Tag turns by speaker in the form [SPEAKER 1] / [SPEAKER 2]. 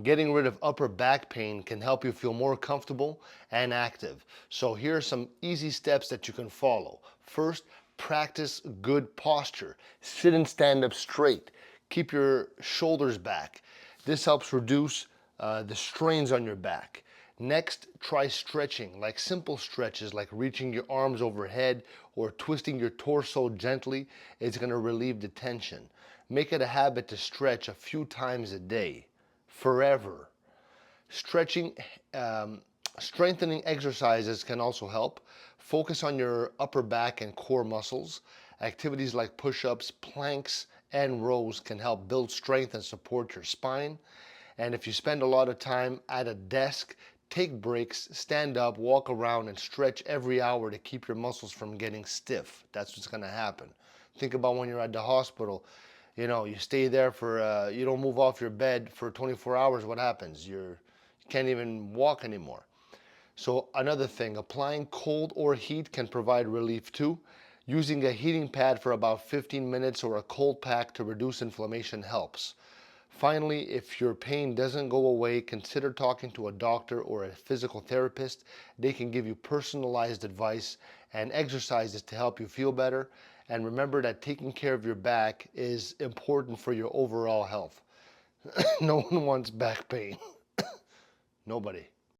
[SPEAKER 1] Getting rid of upper back pain can help you feel more comfortable and active. So here are some easy steps that you can follow. First, practice good posture. Sit and stand up straight. Keep your shoulders back. This helps reduce the strains on your back. Next, try stretching, like simple stretches like reaching your arms overhead or twisting your torso gently. It's going to relieve the tension. Make it a habit to stretch a few times a day, forever. Stretching, um, strengthening exercises can also help. Focus on your upper back and core muscles. Activities like push ups, planks, and rows can help build strength and support your spine. And if you spend a lot of time at a desk, take breaks, stand up, walk around, and stretch every hour to keep your muscles from getting stiff. That's what's going to happen. Think about when you're at the hospital. You stay there for, you don't move off your bed for 24 hours. What happens? You can't even walk anymore. So another thing, applying cold or heat can provide relief too. Using a heating pad for about 15 minutes or a cold pack to reduce inflammation helps. Finally, if your pain doesn't go away, consider talking to a doctor or a physical therapist. They can give you personalized advice and exercises to help you feel better. And remember that taking care of your back is important for your overall health. No one wants back pain. Nobody.